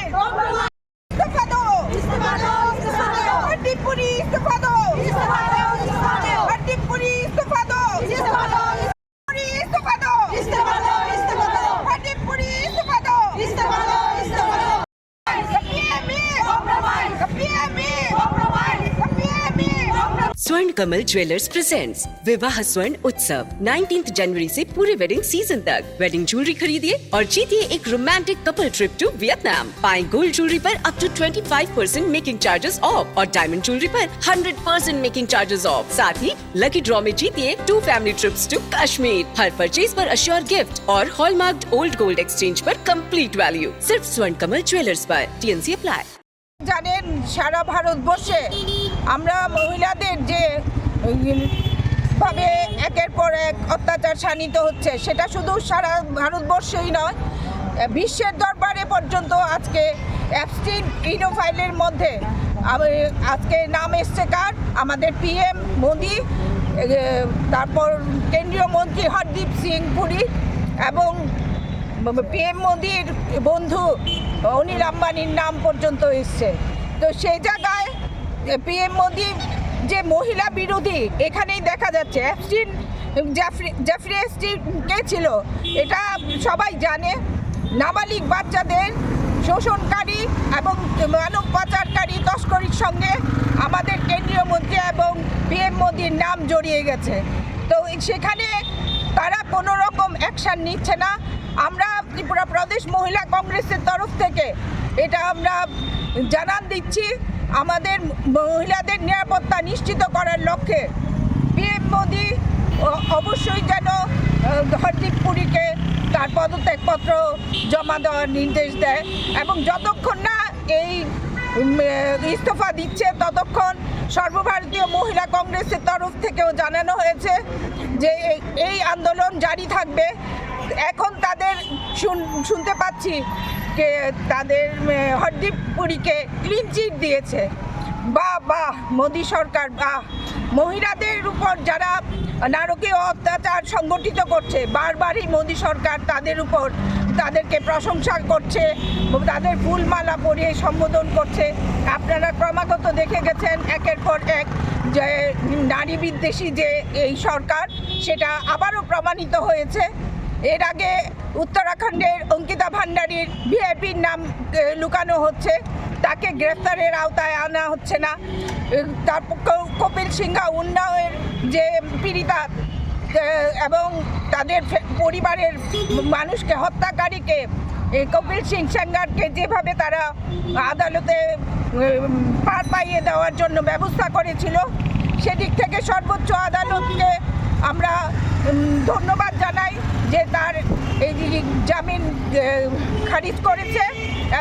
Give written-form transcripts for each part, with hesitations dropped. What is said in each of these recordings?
इस्तीफा दो, इस्तीफा दो, इस्तीफा दो, हरदीप पुरी इस्तीफा दो, इस्तीफा दो, इस्तीफा दो, हरदीप पुरी इस्तीफा दो, इस्तीफा दो, पुरी इस्तीफा दो, इस्तीफा दो, इस्तीफा दो, हरदीप पुरी इस्तीफा दो, इस्तीफा दो, इस्तीफा दो। स्वर्ण कमल ज्वेलर्स प्रेजेंट्स विवाह स्वर्ण उत्सव 19 जनवरी से पूरे वेडिंग सीजन तक। वेडिंग ज्वेलरी खरीदिए और जीतिए एक romantic couple trip to Vietnam. पाएं गोल्ड ज्वेलरी पर up to 25% making charges off और डायमंड ज्वेलरी पर 100% मेकिंग चार्जेस ऑफ। साथ ही लकी ड्रॉ में जीतिए 2 फैमिली ट्रिप्स टू कश्मीर। हर परचेज पर अश्योर गिफ्ट और हॉलमार्क्ड ओल्ड गोल्ड एक्सचेंज पर कंप्लीट वैल्यू सिर्फ स्वर्ण कमल ज्वेलर्स पर। TNC apply. জানেন সারা ভারতবর্ষে আমরা মহিলাদের যে ভাবে একের পর এক অত্যাচার শানিত হচ্ছে সেটা শুধু সারা ভারতবর্ষেই নয়, বিশ্বের দরবারে পর্যন্ত আজকে অ্যাপস্টিন ইনোফাইলের মধ্যে আজকে নাম এসছে কার? আমাদের পিএম মোদি, তারপর কেন্দ্রীয় মন্ত্রী হরদীপ সিং পুরী এবং পিএম মোদির বন্ধু অনিল আম্বানির নাম পর্যন্ত এসছে। তো সেই জায়গায় পিএম মোদি যে মহিলা বিরোধী এখানেই দেখা যাচ্ছে। অ্যাপস্টিন জেফরি অ্যাপস্টিন কে ছিল এটা সবাই জানে। নাবালিগ বাচ্চাদের শোষণকারী এবং মানব পাচারকারী তস্করির সঙ্গে আমাদের কেন্দ্রীয় মন্ত্রী এবং পিএম মোদির নাম জড়িয়ে গেছে। তো সেখানে তারা কোনো রকম অ্যাকশান নিচ্ছে না। আমরা ত্রিপুরা প্রদেশ মহিলা কংগ্রেসের তরফ থেকে এটা আমরা জানান দিচ্ছি, আমাদের মহিলাদের নিরাপত্তা নিশ্চিত করার লক্ষ্যে পিএম মোদি অবশ্যই যেন হরদীপ পুরীকে তার পদত্যাগপত্র জমা দেওয়ার নির্দেশ দেয় এবং যতক্ষণ না এই ইস্তফা দিচ্ছে ততক্ষণ সর্বভারতীয় মহিলা কংগ্রেসের তরফ থেকেও জানানো হয়েছে যে এই আন্দোলন জারি থাকবে। এখন তাদের শুনতে পাচ্ছি যে তাদের হরদীপ পুরীকে ক্লিন চিট দিয়েছে। বাহ মোদি সরকার, বাহ! মহিলাদের উপর যারা নারকীয় অত্যাচার সংগঠিত করছে বারবারই মোদি সরকার তাদের উপর তাদেরকে প্রশংসা করছে, তাদের ফুলমালা পরিয়ে সম্বোধন করছে। আপনারা ক্রমাগত দেখে গেছেন একের পর এক যে নারী বিদ্বেষী যে এই সরকার সেটা আবারও প্রমাণিত হয়েছে। এর আগে উত্তরাখণ্ডের অঙ্কিতা ভান্ডারীর ভিআইপির নাম লুকানো হচ্ছে, তাকে গ্রেফতারের আওতায় আনা হচ্ছে না। তারপর কপিল সিংহা উন্নাওয়ের যে পীড়িতা এবং তাদের পরিবারের মানুষকে হত্যাকারীকে কপিল সিং সেঙ্গারকে যেভাবে তারা আদালতে পার পাইয়ে দেওয়ার জন্য ব্যবস্থা করেছিল, সেদিক থেকে সর্বোচ্চ আদালতকে আমরা ধন্যবাদ জানাই যে তার এই জামিন খারিজ করেছে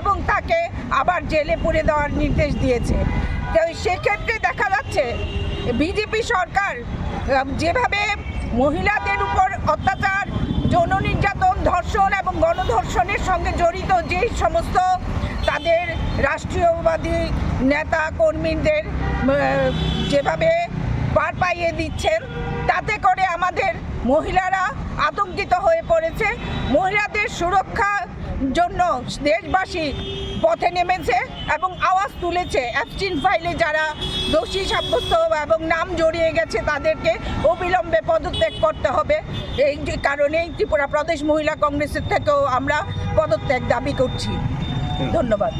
এবং তাকে আবার জেলে পুরে দেওয়ার নির্দেশ দিয়েছে। তো সেক্ষেত্রে দেখা যাচ্ছে বিজেপি সরকার যেভাবে মহিলাদের উপর অত্যাচার, যৌন নির্যাতন, ধর্ষণ এবং গণধর্ষণের সঙ্গে জড়িত যে সমস্ত তাদের রাষ্ট্রীয়বাদী নেতা কর্মীদের যেভাবে পার পাইয়ে দিচ্ছেন, তাতে করে আমাদের মহিলারা আতঙ্কিত হয়ে পড়েছে। মহিলাদের সুরক্ষার জন্য দেশবাসী পথে নেমেছে এবং আওয়াজ তুলেছে। অ্যাপস্টিন ফাইলে যারা দোষী সাব্যস্ত এবং নাম জড়িয়ে গেছে তাদেরকে অবিলম্বে পদত্যাগ করতে হবে। এই কারণেই ত্রিপুরা প্রদেশ মহিলা কংগ্রেসের থেকেও আমরা পদত্যাগ দাবি করছি। ধন্যবাদ।